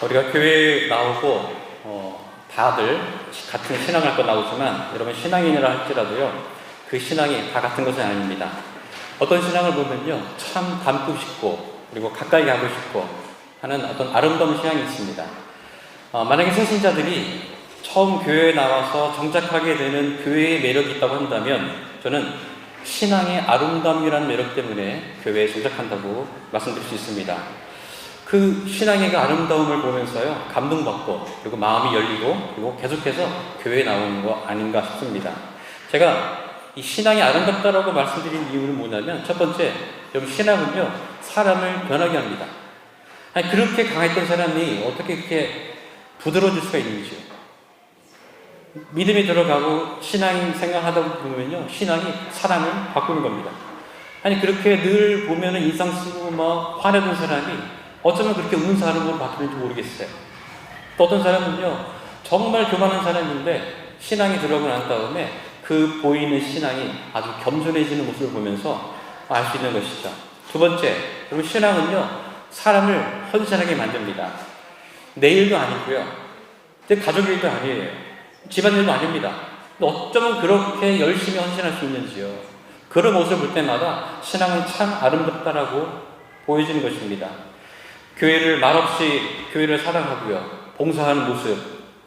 우리가 교회에 나오고 다들 같은 신앙을 갖고 나오지만 여러분 신앙인이라 할지라도요 그 신앙이 다 같은 것은 아닙니다. 어떤 신앙을 보면요 참 닮고 싶고 그리고 가까이 가고 싶고 하는 어떤 아름다운 신앙이 있습니다. 만약에 새신자들이 처음 교회에 나와서 정착하게 되는 교회의 매력이 있다고 한다면 저는 신앙의 아름다움이라는 매력 때문에 교회에 정착한다고 말씀드릴 수 있습니다. 그 신앙의 그 아름다움을 보면서요 감동받고 그리고 마음이 열리고 그리고 계속해서 교회에 나오는 거 아닌가 싶습니다. 제가 이 신앙이 아름답다라고 말씀드린 이유는 뭐냐면 첫 번째, 여러분 신앙은요 사람을 변하게 합니다. 아니, 그렇게 강했던 사람이 어떻게 그렇게 부드러워질 수가 있는지요. 믿음이 들어가고 신앙 생활하다 보면요 신앙이 사람을 바꾸는 겁니다. 아니 그렇게 늘 보면은 인상 쓰고 막 화내던 사람이 어쩌면 그렇게 우는 사람으로 바뀌는지 모르겠어요. 또 어떤 사람은요 정말 교만한 사람인데 신앙이 들어가고 난 다음에 그 보이는 신앙이 아주 겸손해지는 모습을 보면서 알 수 있는 것이죠. 두 번째, 그리고 신앙은요 사람을 헌신하게 만듭니다. 내 일도 아니고요 내 가족 일도 아니에요, 집안일도 아닙니다. 어쩌면 그렇게 열심히 헌신할 수 있는지요. 그런 모습을 볼 때마다 신앙은 참 아름답다라고 보여지는 것입니다. 교회를 말없이 교회를 사랑하고요 봉사하는 모습,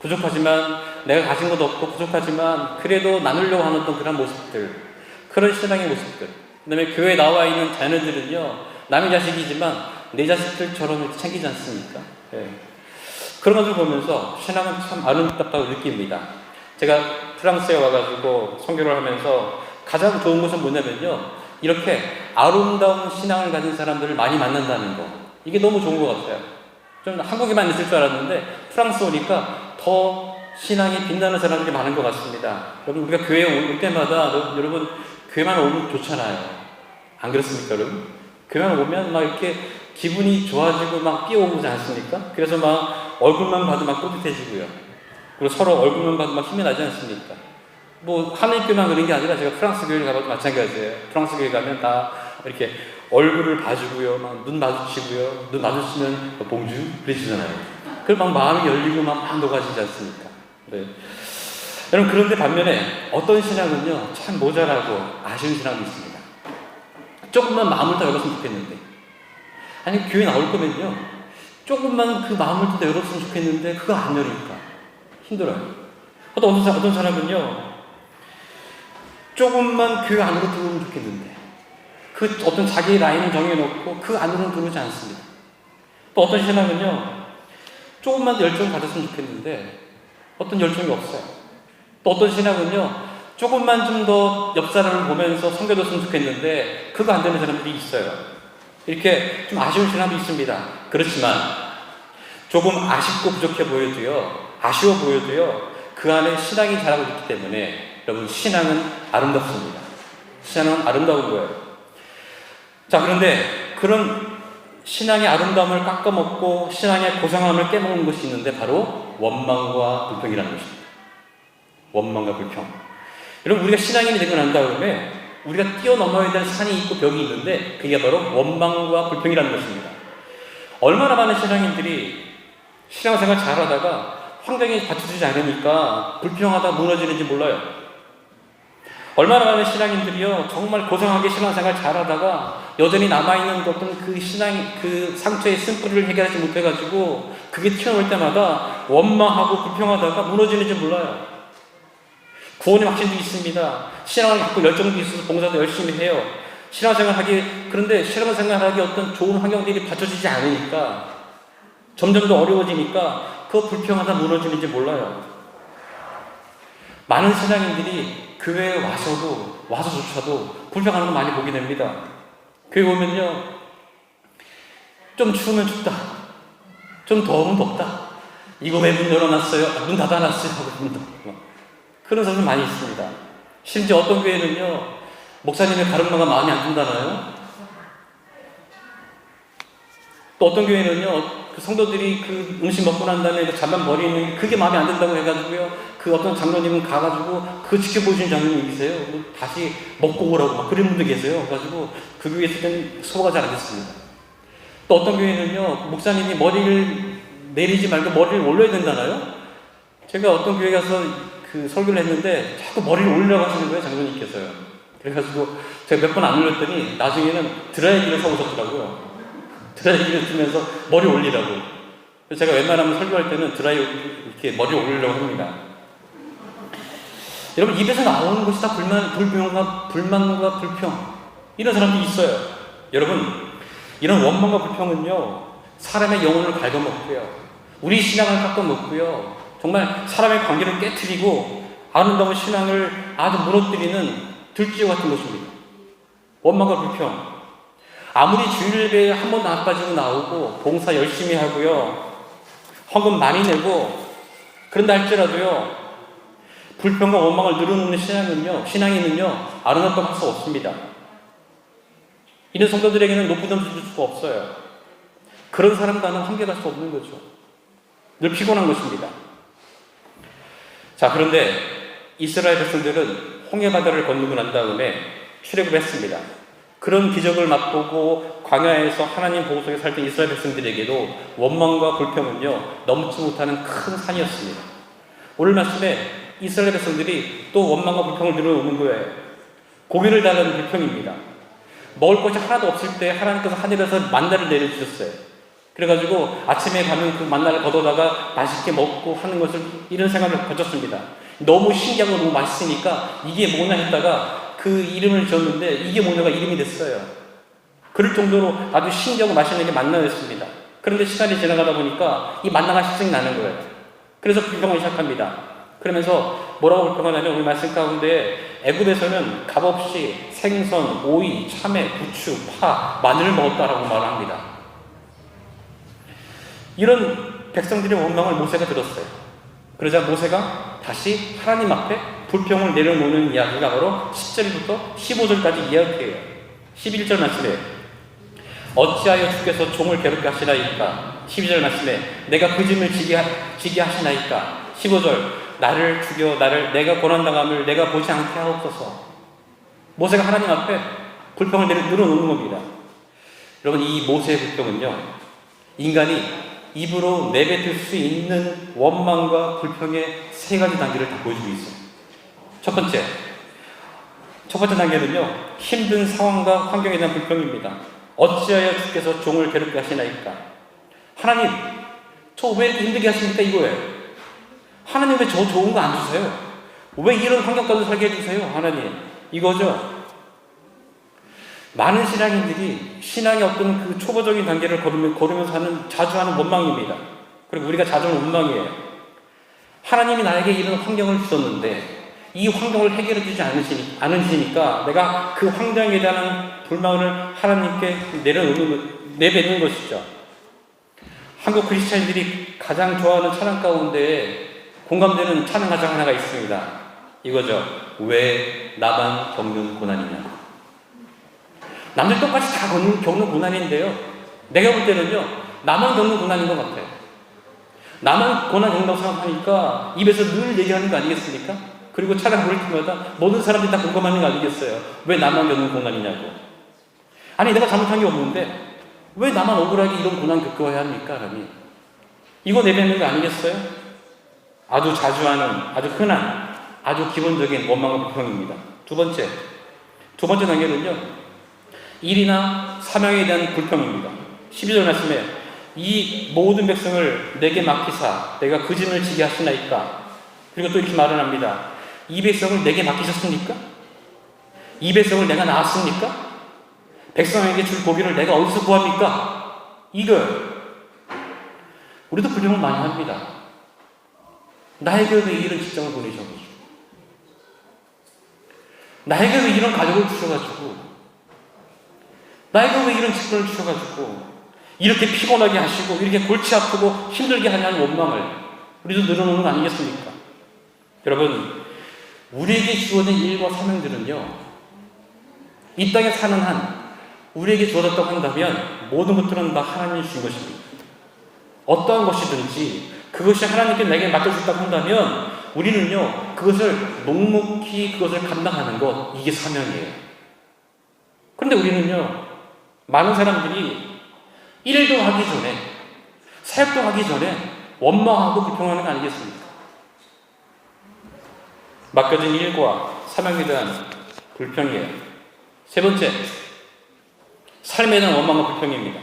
부족하지만 내가 가진 것도 없고 부족하지만 그래도 나누려고 하는 어떤 그런 모습들, 그런 신앙의 모습들. 그 다음에 교회에 나와 있는 자녀들은요 남의 자식이지만 내 자식들처럼 챙기지 않습니까? 그런 것을 보면서 신앙은 참 아름답다고 느낍니다. 제가 프랑스에 와가지고 선교를 하면서 가장 좋은 것은 뭐냐면요 이렇게 아름다운 신앙을 가진 사람들을 많이 만난다는 거, 이게 너무 좋은 것 같아요. 좀 한국에만 있을 줄 알았는데 프랑스 오니까 더 신앙이 빛나는 사람들이 많은 것 같습니다. 여러분 우리가 교회에 올 때마다 여러분 교회만 오면 좋잖아요. 안 그렇습니까 여러분? 교회만 오면 막 이렇게 기분이 좋아지고 막 뛰어오지 않습니까? 그래서 막 얼굴만 봐도 막 뿌듯해지고요. 그리고 서로 얼굴만 봐도 막 힘이 나지 않습니까? 뭐 하늘교회만 그런 게 아니라 제가 프랑스 교회를 가봐도 마찬가지예요. 프랑스 교회 가면 다 이렇게 얼굴을 봐주고요, 막 눈 마주치고요, 눈 마주치면 봉주 그러시잖아요. 그럼 막 마음이 열리고 막 녹아지지 않습니까? 네. 여러분 그런데 반면에 어떤 신앙은요 참 모자라고 아쉬운 신앙이 있습니다. 조금만 마음을 더 열었으면 좋겠는데, 아니 교회 나올 거면요 조금만 그 마음을 더 열었으면 좋겠는데 그거 안 열으니까 힘들어요. 또 어떤 사람은요 조금만 교회 안으로 들어오면 좋겠는데 그 어떤 자기 라인을 정해놓고 그 안으로는 들어오지 않습니다. 또 어떤 신앙은요 조금만 더 열정을 가졌으면 좋겠는데 어떤 열정이 없어요. 또 어떤 신앙은요 조금만 좀 더 옆 사람을 보면서 섬겨줬으면 좋겠는데 그거 안 되는 사람들이 있어요. 이렇게 좀 아쉬운 신앙도 있습니다. 그렇지만 조금 아쉽고 부족해 보여도요, 아쉬워 보여도요 그 안에 신앙이 자라고 있기 때문에 여러분 신앙은 아름답습니다. 신앙은 아름다운 거예요. 자, 그런데 그런 신앙의 아름다움을 깎아먹고 신앙의 고상함을 깨먹는 것이 있는데 바로 원망과 불평이라는 것입니다. 원망과 불평. 여러분 우리가 신앙인이 되고 난 다음에 우리가 뛰어넘어야 될 산이 있고 벽이 있는데 그게 바로 원망과 불평이라는 것입니다. 얼마나 많은 신앙인들이 신앙생활 잘하다가 환경이 받쳐주지 않으니까 불평하다 무너지는지 몰라요. 얼마나 많은 신앙인들이요 정말 고상하게 신앙생활 잘하다가 여전히 남아있는 어떤 그 신앙 그 상처의 쓴뿌리를 해결하지 못해가지고 그게 튀어나올 때마다 원망하고 불평하다가 무너지는지 몰라요. 구원의 확신도 있습니다. 신앙을 갖고 열정도 있어서 봉사도 열심히 해요. 그런데 신앙생활하기 어떤 좋은 환경들이 받쳐지지 않으니까 점점 더 어려워지니까 그 불평하다 무너지는지 몰라요. 많은 신앙인들이 교회에 와서조차도 불평하는 거 많이 보게 됩니다. 교회 오면요 좀 추우면 춥다, 좀 더우면 덥다, 이거 왜 문 열어놨어요? 문 닫아놨어요? 하고 문 닫고 그런 사람들 많이 있습니다. 심지어 어떤 교회는요 목사님의 가르마가 마음에 안 든다나요? 또 어떤 교회는요 그 성도들이 그 음식 먹고 난 다음에 그 잔반 버리는 그게 마음에 안 든다고 해가지고요 그 어떤 장로님은 가가지고 그 지켜보시는 장로님이 계세요. 다시 먹고 오라고 막 그런 분도 계세요. 그래가지고 그 교회에 있을 때는 소화가 잘 안 됐습니다. 또 어떤 교회는요 목사님이 머리를 내리지 말고 머리를 올려야 된다나요? 제가 어떤 교회 가서 그 설교를 했는데 자꾸 머리를 올리라고 하시는 거예요, 장로님께서요. 그래가지고 제가 몇 번 안 올렸더니 나중에는 드라이기를 사오셨더라고요. 드라이기를 쓰면서 머리 올리라고. 그래서 제가 웬만하면 설교할 때는 이렇게 머리를 올리려고 합니다. 여러분, 입에서 나오는 것이 다 불만과 불평. 이런 사람도 있어요. 여러분, 이런 원망과 불평은요, 사람의 영혼을 갉아먹고요, 우리 신앙을 깎아먹고요, 정말 사람의 관계를 깨트리고 아름다운 신앙을 아주 무너뜨리는 들쥐와 같은 것입니다. 원망과 불평. 아무리 주일예배에 한 번도 안 빠지고 나오고 봉사 열심히 하고요, 헌금 많이 내고 그런다 할지라도요, 불평과 원망을 늘어놓는 신앙인은요 아름답다고 할 수 없습니다. 이런 성도들에게는 높은 점수 줄 수가 없어요. 그런 사람과는 함께 갈 수 없는 거죠. 늘 피곤한 것입니다. 자, 그런데 이스라엘 백성들은 홍해바다를 건너고 난 다음에 출애굽을 했습니다. 그런 기적을 맛보고 광야에서 하나님 보호 속에 살 때 이스라엘 백성들에게도 원망과 불평은요 넘지 못하는 큰 산이었습니다. 오늘 말씀에 이스라엘 백성들이 또 원망과 불평을 늘어놓는 거예요. 고기를 달라는 불평입니다. 먹을 것이 하나도 없을 때 하나님께서 하늘에서 만나를 내려주셨어요. 그래가지고 아침에 가면 그 만나를 걷어다가 맛있게 먹고 하는 것을, 이런 생각을 가졌습니다. 너무 신기하고 너무 맛있으니까 이게 뭐냐 했다가 그 이름을 지었는데 이게 뭐냐가 이름이 됐어요. 그럴 정도로 아주 신기하고 맛있는 게 만나였습니다. 그런데 시간이 지나가다 보니까 이 만나가 실증이 나는 거예요. 그래서 불평을 시작합니다. 그러면서 뭐라고 불평하냐면, 우리 말씀 가운데 애굽에서는 값없이 생선, 오이, 참외, 부추, 파, 마늘을 먹었다라고 말합니다. 이런 백성들의 원망을 모세가 들었어요. 그러자 모세가 다시 하나님 앞에 불평을 내려놓는 이야기가 바로 10절부터 15절까지 이야기해요. 11절 말씀에 어찌하여 주께서 종을 괴롭게 하시나이까. 12절 말씀에 내가 그 짐을 지게 하시나이까. 15절 나를 죽여 내가 고난당함을 내가 보지 않게 하옵소서. 모세가 하나님 앞에 불평을 늘어놓는 겁니다. 여러분, 이 모세의 불평은요, 인간이 입으로 내뱉을 수 있는 원망과 불평의 세 가지 단계를 다 보여주고 있어요. 첫 번째 단계는요, 힘든 상황과 환경에 대한 불평입니다. 어찌하여 주께서 종을 괴롭게 하시나이까. 하나님, 저 왜 이렇게 힘들게 하십니까? 이거예요. 하나님, 왜 저 좋은 거 안 주세요? 왜 이런 환경 가운데 살게 해주세요? 하나님, 이거죠. 많은 신앙인들이 신앙의 어떤 그 초보적인 단계를 걸으면서 자주 하는 원망입니다. 그리고 우리가 자주 하는 원망이에요. 하나님이 나에게 이런 환경을 주셨는데 이 환경을 해결해 주지 않으시니까 내가 그 환경에 대한 불만을 하나님께 내뱉는 것이죠. 한국 크리스찬들이 가장 좋아하는 찬양 가운데 공감되는 찬양 가장 하나가 있습니다. 이거죠. 왜 나만 겪는 고난이냐. 남들 똑같이 다 겪는 고난인데요, 내가 볼 때는요 나만 겪는 고난인 것 같아요. 나만 고난 겪는다고 생각하니까 입에서 늘 얘기하는 거 아니겠습니까? 그리고 찬양 부를 때마다 모든 사람들이 다 공감하는 거 아니겠어요? 왜 나만 겪는 고난이냐고. 아니, 내가 잘못한 게 없는데 왜 나만 억울하게 이런 고난 겪어야 합니까? 하나님, 이거 내뱉는 거 아니겠어요? 아주 자주 하는, 아주 흔한, 아주 기본적인 원망과 불평입니다. 두 번째 단계는요, 일이나 사명에 대한 불평입니다. 12절 말씀에 이 모든 백성을 내게 맡기사 내가 그 짐을 지게 하시나이까. 그리고 또 이렇게 말을 합니다. 이 백성을 내게 맡기셨습니까? 이 백성을 내가 낳았습니까? 백성에게 줄 고기를 내가 어디서 구합니까? 이거 우리도 불평을 많이 합니다. 나에게 왜 이런 직장을 보내셔가지고, 나에게 왜 이런 가족을 주셔가지고, 나에게 왜 이런 직분을 주셔가지고 이렇게 피곤하게 하시고 이렇게 골치 아프고 힘들게 하냐는 원망을 우리도 늘어놓는 거 아니겠습니까? 여러분, 우리에게 주어진 일과 사명들은요, 이 땅에 사는 한 우리에게 주어졌다고 한다면 모든 것들은 다 하나님이 주신 것입니다. 어떠한 것이든지 그것이 하나님께 내게 맡겨졌다고 한다면 우리는요 그것을 묵묵히 그것을 감당하는 것, 이게 사명이에요. 그런데 우리는요, 많은 사람들이 일도 하기 전에 사역도 하기 전에 원망하고 불평하는 거 아니겠습니까? 맡겨진 일과 사명에 대한 불평이에요. 세 번째, 삶에 대한 원망과 불평입니다.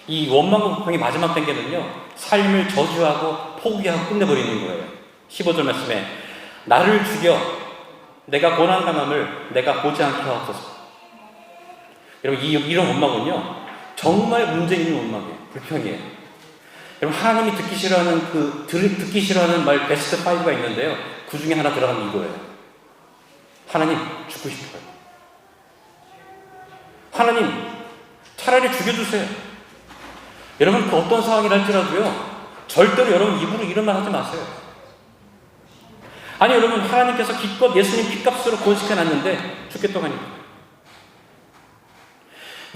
이 원망과 불평의 마지막 단계는요, 삶을 저주하고 포기하고 끝내버리는 거예요. 15절 말씀에 나를 죽여 내가 고난당함을 내가 보지 않게 하옵소서. 여러분, 이런 원망은요 정말 문제 있는 원망이에요. 불평이에요. 여러분, 하나님이 듣기 싫어하는 말 베스트 5가 있는데요, 그 중에 하나 들어가는 이거예요. 하나님, 죽고 싶어요. 하나님, 차라리 죽여주세요. 여러분, 그 어떤 상황이랄지라도요, 절대로 여러분 입으로 이런 말 하지 마세요. 아니, 여러분, 하나님께서 기껏 예수님 핏값으로 구원시켜놨는데 죽겠다고 하니까.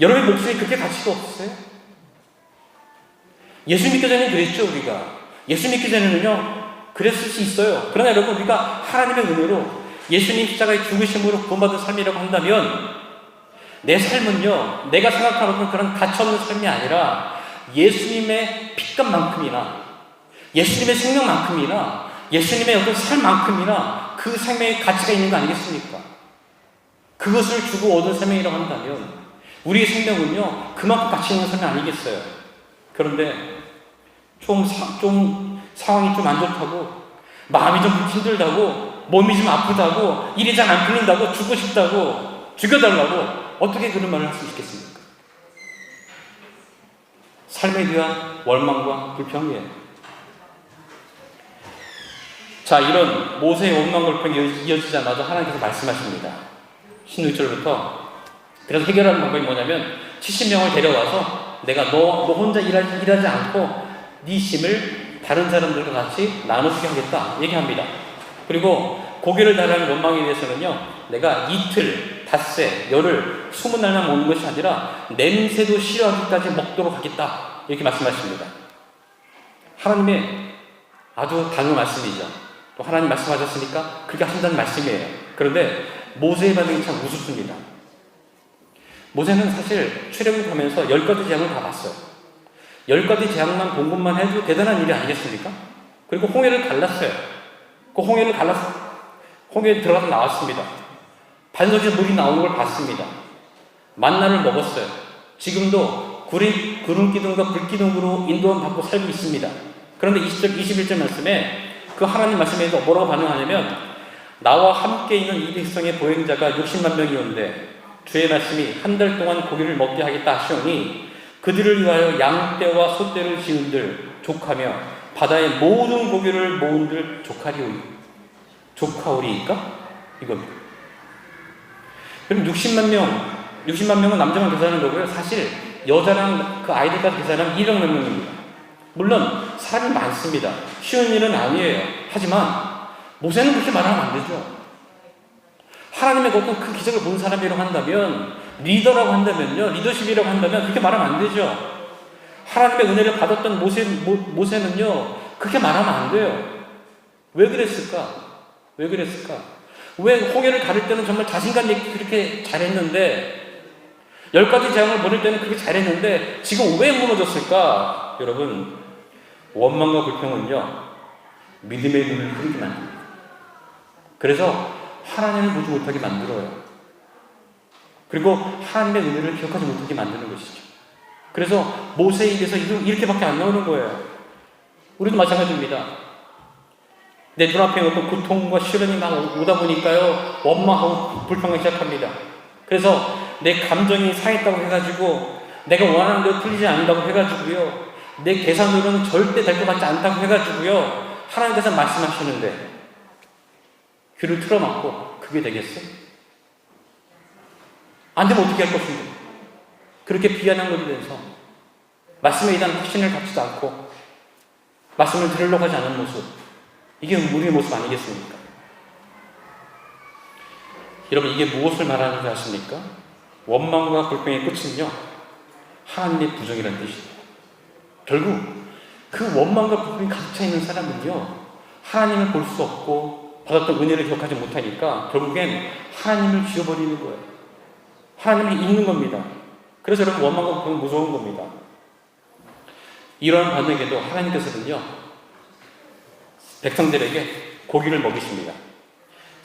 여러분의 목숨이 그렇게 가치가 없으세요? 예수 믿기 전에는 그랬죠, 우리가. 예수 믿기 전에는요, 그랬을 수 있어요. 그러나 여러분, 우리가 하나님의 은혜로 예수님 십자가의 죽으심으로 구원받은 삶이라고 한다면, 내 삶은요, 내가 생각하는 그런 가치없는 삶이 아니라 예수님의 핏값만큼이나, 예수님의 생명만큼이나, 예수님의 어떤 삶만큼이나 그 생명의 가치가 있는 거 아니겠습니까? 그것을 주고 얻은 생명이라고 한다면 우리의 생명은요, 그만큼 가치 있는 삶이 아니겠어요? 그런데 좀 상황이 좀 안 좋다고, 마음이 좀 힘들다고, 몸이 좀 아프다고, 일이 잘 안 풀린다고, 죽고 싶다고, 죽여달라고, 어떻게 그런 말을 할 수 있겠습니까? 삶에 대한 원망과 불평이에요. 자, 이런 모세의 원망과 불평이 이어지자마자 하나님께서 말씀하십니다. 16절부터. 그래서 해결하는 방법이 뭐냐면 70명을 데려와서 내가 너 혼자 일하지 않고 네 힘을 다른 사람들과 같이 나눠주게 하겠다 얘기합니다. 그리고 고개를 달하는 원망에 대해서는요, 내가 이틀, 닷새, 열흘, 20날만 먹는 것이 아니라 냄새도 싫어하기까지 먹도록 하겠다 이렇게 말씀하십니다. 하나님의 아주 단호 말씀이죠. 또 하나님 말씀하셨으니까 그렇게 하신다는 말씀이에요. 그런데 모세의 반응이 참 우습습니다. 모세는 사실 출애굽하면서 10가지 재앙을 다 봤어요. 10가지 재앙만 본 것만 해도 대단한 일이 아니겠습니까? 그리고 홍해를 갈랐어요. 그 홍해를 갈라서 홍해에 들어가서 나왔습니다. 반석에서 물이 나오는 걸 봤습니다. 만나를 먹었어요. 지금도 구름 기둥과 불 기둥으로 인도함 받고 살고 있습니다. 그런데 20절, 21절 말씀에 그 하나님 말씀에서 뭐라고 반응하냐면 나와 함께 있는 이 백성의 보행자가 60만 명이었는데 주의 말씀이 한 달 동안 고기를 먹게 하겠다 하시오니 그들을 위하여 양떼와 소떼를 지은들 족하며 바다의 모든 고기를 모은들 족하오리이까? 이겁니다. 그럼 60만 명은 남자만 계산하는 거고요. 사실 여자랑 그 아이들까지 계산하면 200만 명입니다. 물론 사람이 많습니다. 쉬운 일은 아니에요. 하지만 모세는 그렇게 말하면 안 되죠. 하나님의 어떤 그 기적을 본 사람이라고 한다면, 리더라고 한다면요, 리더십이라고 한다면 그렇게 말하면 안 되죠. 하나님의 은혜를 받았던 모세는요, 그렇게 말하면 안 돼요. 왜 그랬을까? 왜 홍해를 가를 때는 정말 자신감 있게 그렇게 잘했는데, 10가지 재앙을 보낼 때는 그렇게 잘했는데 지금 왜 무너졌을까? 여러분, 원망과 불평은요, 믿음의 눈을 흐리게 만듭니다. 그래서 하나님을 보지 못하게 만들어요. 그리고 하나님의 은혜를 기억하지 못하게 만드는 것이죠. 그래서 모세의 입에서 이렇게밖에 안 나오는 거예요. 우리도 마찬가지입니다. 내 눈앞에 어떤 고통과 시련이 막 오다 보니까요, 원망하고 불평하기 시작합니다. 그래서 내 감정이 상했다고 해가지고 내가 원하는 대로 풀리지 않는다고 해가지고요, 내 계산으로는 절대 될 것 같지 않다고 해가지고요, 하나님께서 말씀하시는데 귀를 틀어막고 그게 되겠어? 안 되면 어떻게 할 것인데? 그렇게 비아냥거리 돼서 말씀에 대한 확신을 갖지도 않고 말씀을 들으려고 하지 않은 모습, 이게 우리의 모습 아니겠습니까? 여러분, 이게 무엇을 말하는 줄 아십니까? 원망과 불평의 끝은요, 하나님의 부정이라는 뜻이에요. 결국 그 원망과 불평이 가득 차 있는 사람은요, 하나님을 볼 수 없고 받았던 은혜를 기억하지 못하니까 결국엔 하나님을 지워버리는 거예요. 하나님을 잊는 겁니다. 그래서 여러분, 원망과 불평은 무서운 겁니다. 이러한 반응에도 하나님께서는요, 백성들에게 고기를 먹이십니다.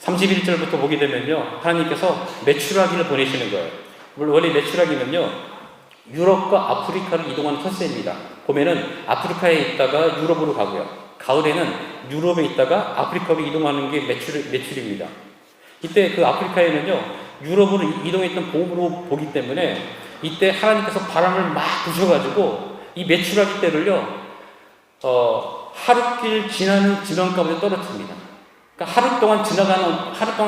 31절부터 보게 되면요, 하나님께서 메추라기를 보내시는 거예요. 원래 메추라기는요, 유럽과 아프리카를 이동하는 철새입니다. 봄에는 아프리카에 있다가 유럽으로 가고요. 가을에는 유럽에 있다가 아프리카로 이동하는 게 메추리입니다. 이때 그 아프리카에는요, 유럽으로 이동했던 봄으로 보기 때문에 이때 하나님께서 바람을 막 부셔가지고 이 메추라기 떼를요, 하루길 지나는 지명 가운데 떨어뜨립니다. 그러니까 하루 동안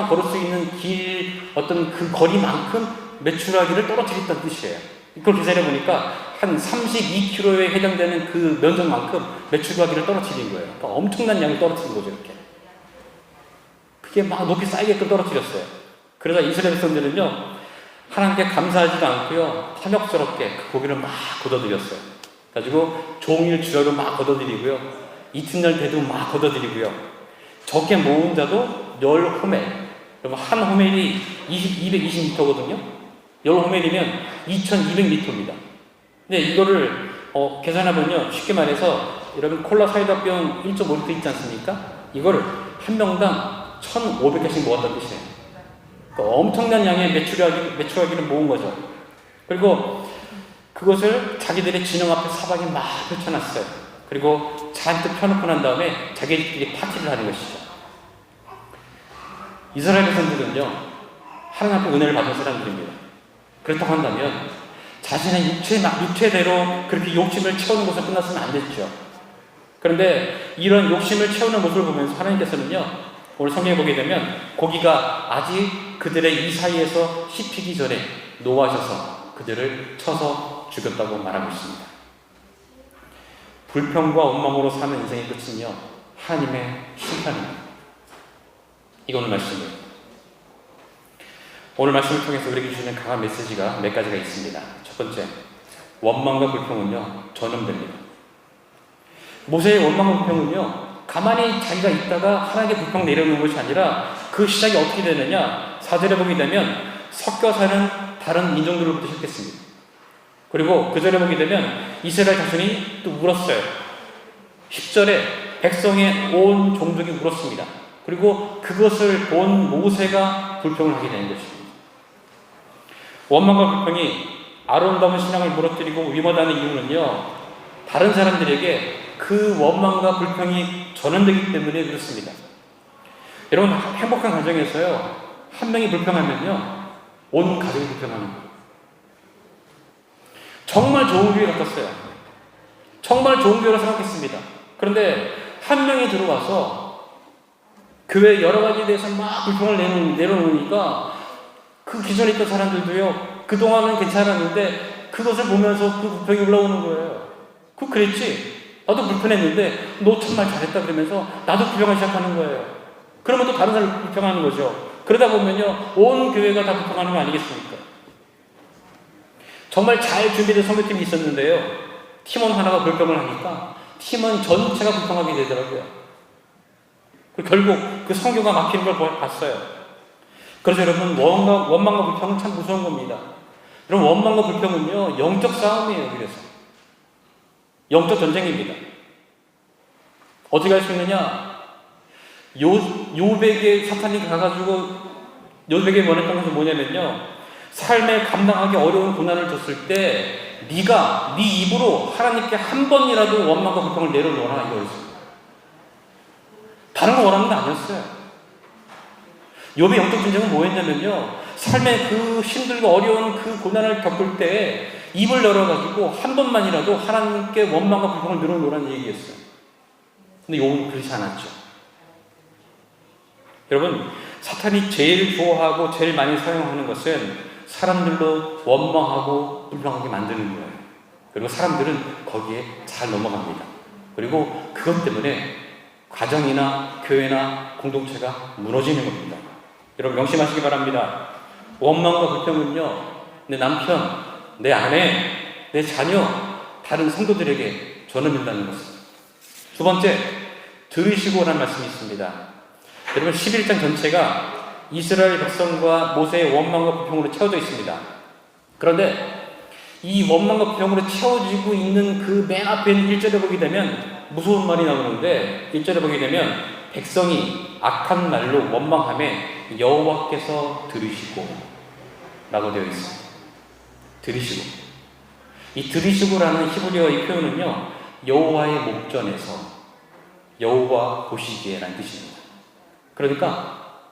걸을 수 있는 길, 어떤 그 거리만큼 메추라기를 떨어뜨렸다는 뜻이에요. 이걸 계산해 보니까 한 32km에 해당되는 그 면적만큼 메추라기를 떨어뜨린 거예요. 그러니까 엄청난 양을 떨어뜨린 거죠, 이렇게. 그게 막 높이 쌓이게끔 떨어뜨렸어요. 그러다 이스라엘 백성들은요, 하나님께 감사하지도 않고요, 탐욕스럽게 그 고기를 막 걷어들였어요. 가지고 종일 주야로 막 걷어들이고요, 이튿날 되도 막 걷어들이고요, 적게 모은 자도 10호멜, 여러분 한 호멜이 220m거든요. 10호멜이면 2200리터입니다. 근데 이거를 계산하면요, 쉽게 말해서 여러분 콜라 사이다병 1.5리터 있지 않습니까? 이거를 한 명당 1500개씩 모았다는 뜻이에요. 그러니까 엄청난 양의 메추라기를 모은 거죠. 그리고 그것을 자기들의 진영 앞에 사방에 막 펼쳐놨어요. 그리고 잔뜩 펴놓고 난 다음에 자기들끼리 파티를 하는 것이죠. 이스라엘 백성들은요, 하나님 앞에 은혜를 받은 사람들입니다. 그렇다고 한다면 자신의 육체대로 그렇게 욕심을 채우는 것을 끝났으면 안 됐죠. 그런데 이런 욕심을 채우는 모습을 보면서 하나님께서는요, 오늘 성경에 보게 되면 고기가 아직 그들의 이 사이에서 씹히기 전에 노하셔서 그들을 쳐서 죽였다고 말하고 있습니다. 불평과 원망으로 사는 인생의 끝은요, 하나님의 심판입니다. 이거 오늘 말씀이에요. 오늘 말씀을 통해서 우리에게 주시는 강한 메시지가 몇 가지가 있습니다. 첫 번째, 원망과 불평은요, 전염됩니다. 모세의 원망과 불평은요, 가만히 자기가 있다가 하나님께 불평 내려오는 것이 아니라 그 시작이 어떻게 되느냐, 4절에 보게 되면 섞여 사는 다른 인종들로부터 시작했습니다. 그리고 그 절에 보게 되면 이스라엘 자손이 또 울었어요. 10절에 백성의 온 종족이 울었습니다. 그리고 그것을 본 모세가 불평을 하게 되는 것입니다. 원망과 불평이 아름다운 신앙을 무너뜨리고 위험하다는 이유는요, 다른 사람들에게 그 원망과 불평이 전환되기 때문에 그렇습니다. 여러분, 행복한 가정에서요, 한 명이 불평하면요, 온 가족이 불평하는 거예요. 정말 좋은 교회 같았어요. 정말 좋은 교회라 생각했습니다. 그런데 한 명이 들어와서 교회 여러 가지에 대해서 막 불평을 내려놓으니까 그 기존에 있던 사람들도요, 그동안은 괜찮았는데 그것을 보면서 그 불평이 올라오는 거예요. 그랬지? 나도 불편했는데 너 정말 잘했다 그러면서 나도 불평하기 시작하는 거예요. 그러면 또 다른 사람을 불평하는 거죠. 그러다 보면요, 온 교회가 다 불평하는 거 아니겠습니까? 정말 잘 준비된 선교팀이 있었는데요, 팀원 하나가 불평을 하니까 팀원 전체가 불평하게 되더라고요. 결국 그 선교가 막히는 걸 봤어요. 그래서 여러분, 원망과 불평은 참 무서운 겁니다. 여러분, 원망과 불평은요, 영적 싸움이에요. 그래서 영적 전쟁입니다. 어떻게 할 수 있느냐? 요백에 사탄이 가가지고 요백에 원했던 것은 뭐냐면요, 삶에 감당하기 어려운 고난을 줬을 때 네가 네 입으로 하나님께 한 번이라도 원망과 불평을 내려놓아라, 이거였어요. 다른 거 원하는 게 아니었어요. 욥의 영적 전쟁은 뭐였냐면요, 삶의 그 힘들고 어려운 그 고난을 겪을 때 입을 열어가지고 한 번만이라도 하나님께 원망과 불평을 늘어놓으라는 얘기였어요. 근데 욥은 그렇지 않았죠. 여러분, 사탄이 제일 좋아하고 제일 많이 사용하는 것은 사람들로 원망하고 불평하게 만드는 거예요. 그리고 사람들은 거기에 잘 넘어갑니다. 그리고 그것 때문에 가정이나 교회나 공동체가 무너지는 겁니다. 여러분, 명심하시기 바랍니다. 원망과 불평은요, 내 남편, 내 아내, 내 자녀, 다른 성도들에게 전해진다는 것입니다. 두 번째, 들으시고라는 말씀이 있습니다. 여러분, 11장 전체가 이스라엘 백성과 모세의 원망과 불평으로 채워져 있습니다. 그런데 이 원망과 불평으로 채워지고 있는 그 맨 앞에 있는 1절에 보게 되면 무서운 말이 나오는데 1절에 보게 되면 백성이 악한 말로 원망하며 여호와께서 들으시고 라고 되어 있습니다. 들으시고. 이 들으시고라는 히브리어의 표현은요, 여호와의 목전에서 여호와 보시기에라는 뜻입니다. 그러니까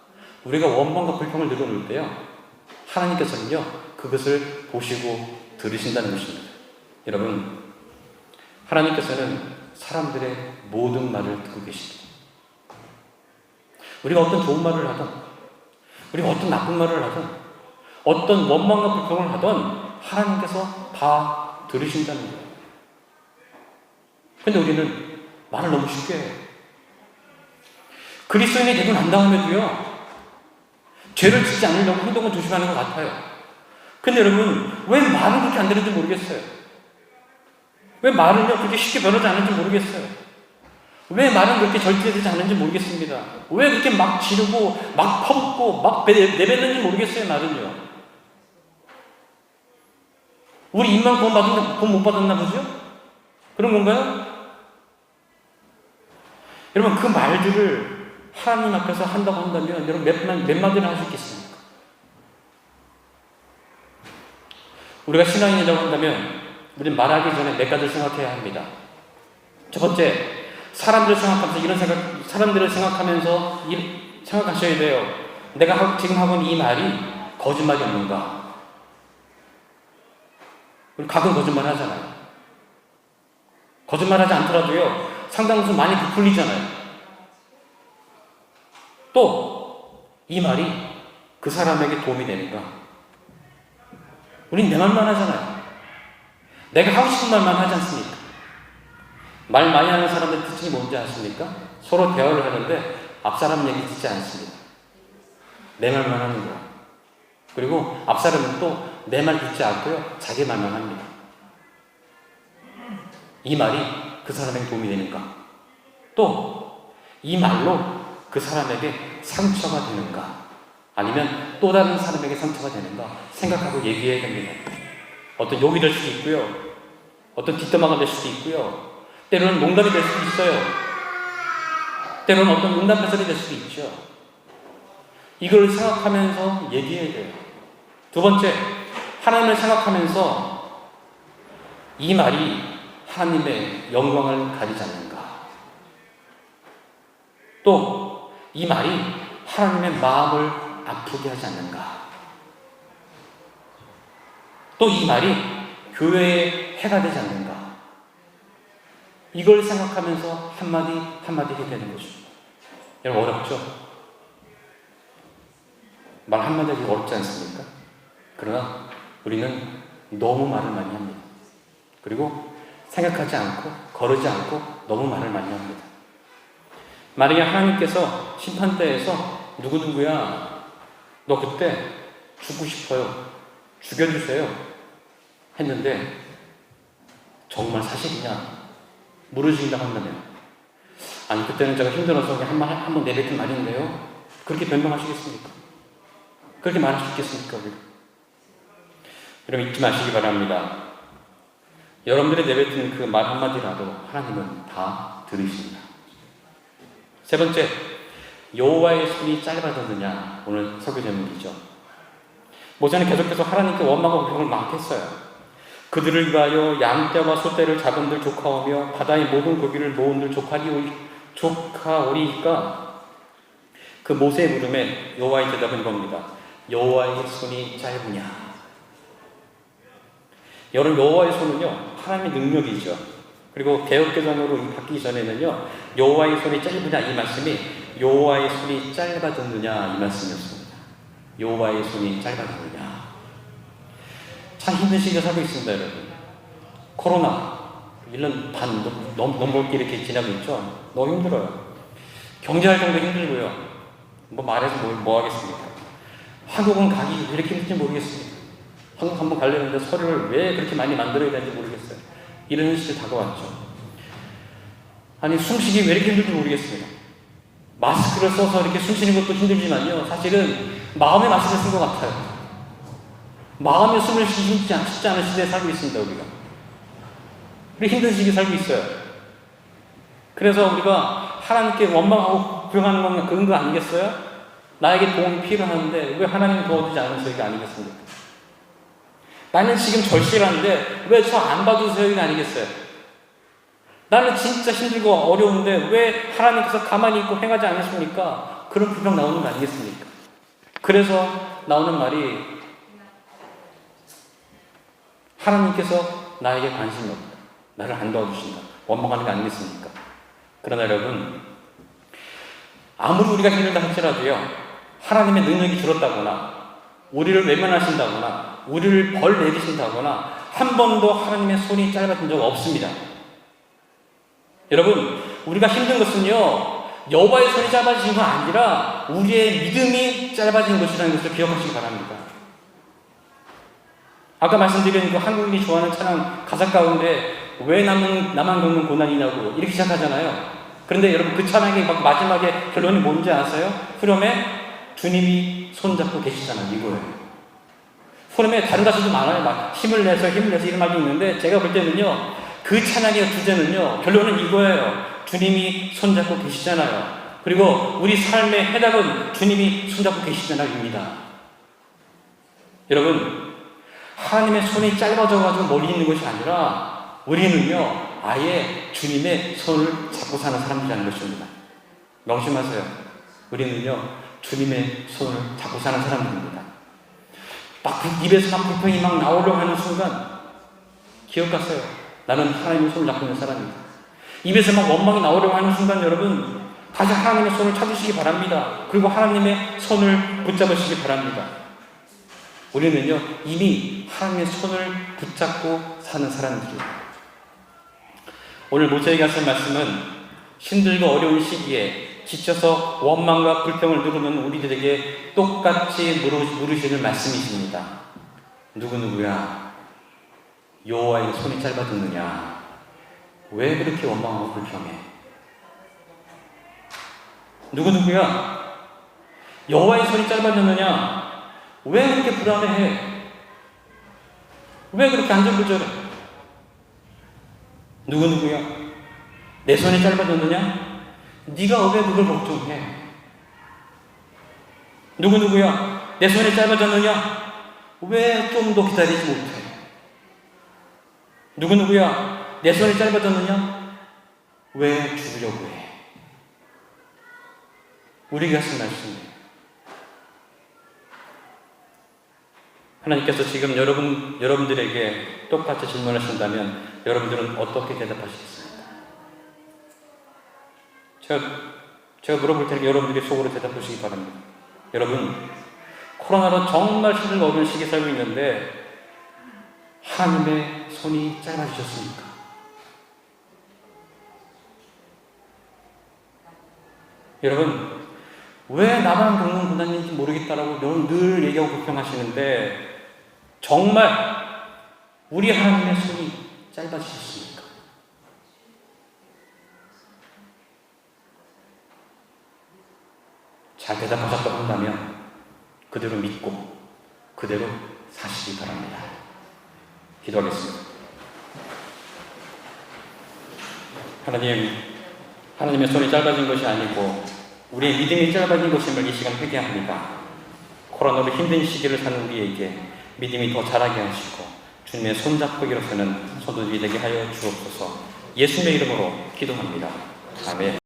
우리가 원망과 불평을 늘어놓을 때요, 하나님께서는요 그것을 보시고 들으신다는 것입니다. 여러분, 하나님께서는 사람들의 모든 말을 듣고 계십니다. 우리가 어떤 좋은 말을 하든, 우리가 어떤 나쁜 말을 하든, 어떤 원망과 불평을 하든 하나님께서 다 들으신다는 거예요. 근데 우리는 말을 너무 쉽게 해요. 그리스도인이 되고 난 다음에도요, 죄를 짓지 않으려고 행동을 조심하는 것 같아요. 근데 여러분, 왜 말은 그렇게 안 되는지 모르겠어요. 왜 말은요 그렇게 쉽게 변하지 않는지 모르겠어요. 왜 말은 그렇게 절제되지 않는지 모르겠습니다. 왜 그렇게 막 지르고 막 퍼붓고 막 내뱉는지 모르겠어요. 말은요. 우리 입만 구원 못 받았나 보죠? 그런 건가요? 여러분, 그 말들을 하나님 앞에서 한다고 한다면 여러분 몇 마디나 할 수 있겠습니까? 우리가 신앙인이라고 한다면 우리는 말하기 전에 몇 가지를 생각해야 합니다. 첫 번째, 사람들을 생각하면서 사람들을 생각하면서 생각하셔야 돼요. 내가 지금 하고 있는 이 말이 거짓말이 없는가? 우리 가끔 거짓말 하잖아요. 거짓말 하지 않더라도요, 상당수 많이 부풀리잖아요. 또, 이 말이 그 사람에게 도움이 되는가? 우린 내 말만 하잖아요. 내가 하고 싶은 말만 하지 않습니까? 말 많이 하는 사람들 특징이 뭔지 아십니까? 서로 대화를 하는데 앞사람 얘기 듣지 않습니다. 내 말만 하는 거예요. 그리고 앞사람은 또 내 말 듣지 않고요, 자기 말만 합니다. 이 말이 그 사람에게 도움이 되는가? 또, 이 말로 그 사람에게 상처가 되는가? 아니면 또 다른 사람에게 상처가 되는가? 생각하고 얘기해야 됩니다. 어떤 욕이 될 수도 있고요, 어떤 뒷담화가 될 수도 있고요, 때로는 농담이 될 수도 있어요. 때로는 어떤 응답해설이 될 수도 있죠. 이걸 생각하면서 얘기해야 돼요. 두 번째, 하나님을 생각하면서 이 말이 하나님의 영광을 가리지 않는가? 또, 이 말이 하나님의 마음을 아프게 하지 않는가? 또 이 말이 교회에 해가 되지 않는가? 이걸 생각하면서 한마디 한마디 해야 되는 거죠. 여러분, 어렵죠? 말 한마디 하기 어렵지 않습니까? 그러나 우리는 너무 말을 많이 합니다. 그리고 생각하지 않고 거르지 않고 너무 말을 많이 합니다. 만약에 하나님께서 심판대에서 누구누구야 너 그때 죽고 싶어요, 죽여주세요 했는데 정말 사실이냐 물어주신다고 한다면, 아니 그때는 제가 힘들어서 그냥 한번 내뱉은 말인데요, 그렇게 변명하시겠습니까? 그렇게 말할 수 있겠습니까? 우리가? 여러분, 잊지 마시기 바랍니다. 여러분들이 내뱉은 그 말 한마디라도 하나님은 다 들으십니다. 세 번째, 여호와의 손이 짧아졌느냐, 오늘 설교 제목이죠. 모세는 계속해서 하나님께 원망과 불평을 막 했어요. 그들을 위하여 양떼와 소떼를 잡은들 조카오며 바다의 모든 고기를 모은들 조카오리니까 그 모세의 물음에 여호와의 대답은 겁니다. 여호와의 손이 짧으냐. 여러분, 여호와의 손은요 하나님의 능력이죠. 그리고 개혁개정으로 바뀌기 전에는요 여호와의 손이 짧으냐 이 말씀이 여호와의 손이 짧아졌느냐 이 말씀이었습니다. 여호와의 손이 짧아졌느냐. 참 힘든 시기를 살고 있습니다. 여러분, 코로나 1년 반 넘게 이렇게 지나고 있죠. 너무 힘들어요. 경제활동도 힘들고요. 뭐 말해서 뭐 하겠습니까? 한국은 가기 왜 이렇게 힘든지 모르겠습니다. 한국 한번 가려는데 서류를 왜 그렇게 많이 만들어야 되는지 모르겠어요. 이런 시대 다가왔죠. 아니 숨쉬기 왜 이렇게 힘든지 모르겠습니다. 마스크를 써서 이렇게 숨쉬는 것도 힘들지만요, 사실은 마음의 마스크를 쓴 것 같아요. 마음의 숨을 쉬지 않은 시대에 살고 있습니다. 우리 힘든 시기에 살고 있어요. 그래서 우리가 하나님께 원망하고 불평하는 건 그런 거 아니겠어요? 나에게 도움이 필요한데 왜 하나님이 도와주지 않으세요? 이게 아니겠습니까? 나는 지금 절실한데 왜 저 안 봐주세요? 이게 아니겠어요? 나는 진짜 힘들고 어려운데 왜 하나님께서 가만히 있고 행하지 않으십니까? 그런 불평 나오는 거 아니겠습니까? 그래서 나오는 말이 하나님께서 나에게 관심이 없다. 나를 안 도와주신다. 원망하는 게 아니겠습니까? 그러나 여러분, 아무리 우리가 힘들다 할지라도요, 하나님의 능력이 줄었다거나, 우리를 외면하신다거나, 우리를 벌 내리신다거나, 한 번도 하나님의 손이 짧아진 적 없습니다. 여러분, 우리가 힘든 것은요, 여호와의 손이 짧아진 건 아니라 우리의 믿음이 짧아진 것이라는 것을 기억하시기 바랍니다. 아까 말씀드린 그 한국인이 좋아하는 찬양 가사 가운데 왜 나만 겪는 고난이냐고 이렇게 시작하잖아요. 그런데 여러분 그 찬양의 마지막에 결론이 뭔지 아세요? 후렴에 주님이 손잡고 계시잖아요. 이거예요. 후렴에 다른 가사도 많아요. 막 힘을 내서 이런 말이 있는데 제가 볼 때는요. 그 찬양의 주제는요. 결론은 이거예요. 주님이 손잡고 계시잖아요. 그리고 우리 삶의 해답은 주님이 손잡고 계시잖아요입니다. 여러분 하나님의 손이 짧아져가지고 멀리 있는 것이 아니라 우리는요 아예 주님의 손을 잡고 사는 사람들이라는 것입니다. 명심하세요. 우리는요 주님의 손을 잡고 사는 사람들입니다. 막 입에서 막 불평이 막 나오려고 하는 순간 기억하세요. 나는 하나님의 손을 잡고 있는 사람입니다. 입에서 막 원망이 나오려고 하는 순간 여러분 다시 하나님의 손을 찾으시기 바랍니다. 그리고 하나님의 손을 붙잡으시기 바랍니다. 우리는요 이미 하나님의 손을 붙잡고 사는 사람들이에요. 오늘 모세에게 하신 말씀은 힘들고 어려운 시기에 지쳐서 원망과 불평을 누르는 우리들에게 똑같이 물으시는 말씀이십니다. 누구누구야 여호와의 손이 짧아졌느냐? 왜 그렇게 원망하고 불평해? 누구누구야 여호와의 손이 짧아졌느냐? 왜 그렇게 불안해해? 왜 그렇게 안절부절해? 누구누구야? 내 손이 짧아졌느냐? 네가 왜 그걸 걱정해? 누구누구야? 내 손이 짧아졌느냐? 왜 좀 더 기다리지 못해? 누구누구야? 내 손이 짧아졌느냐? 왜 죽으려고 해? 우리가 하신 말씀이에요. 하나님께서 지금 여러분들에게 똑같이 질문하신다면 여러분들은 어떻게 대답하시겠습니까? 제가 물어볼 테니까 여러분들이 속으로 대답하시기 바랍니다. 여러분, 코로나로 정말 힘들고 어려운 시기에 살고 있는데 하나님의 손이 짧아지셨습니까? 여러분, 왜 나만 겪는 고난인지 모르겠다라고 늘 얘기하고 불평하시는데 정말 우리 하나님의 손이 짧아지셨습니까? 잘 대답하셨다고 한다면 그대로 믿고 그대로 사시기 바랍니다. 기도하겠습니다. 하나님의 손이 짧아진 것이 아니고 우리의 믿음이 짧아진 것임을 이 시간 회개합니다. 코로나로 힘든 시기를 사는 우리에게 믿음이 더 자라게 하시고 주님의 손잡고 일어서는 손들이 되게 하여 주옵소서. 예수님의 이름으로 기도합니다. 아멘.